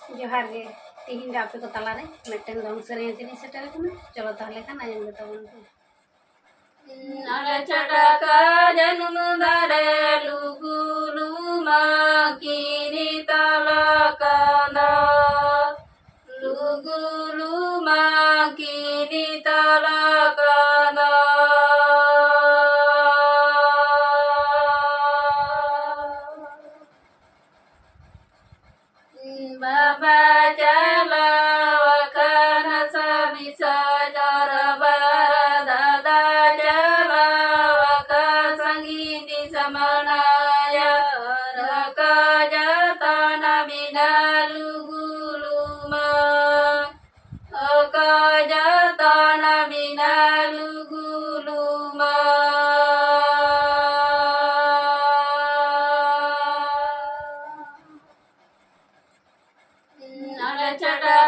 जोहार गे तीन आपे को तलारे मिट्टन दंग सेरें तीन सेटल कना चलो ताहले खान आयम गे तबन नले चटका जन्म दारे लुगुलु माकिनी तलकांदा लुगुलु माकिनी तलकांदा बाबा चला वखन सभी सजर दादा चला वख संगीति समनाय रक जतन बिना लुगुलुमा अक जतन बिना लुगुलुमा नले चटा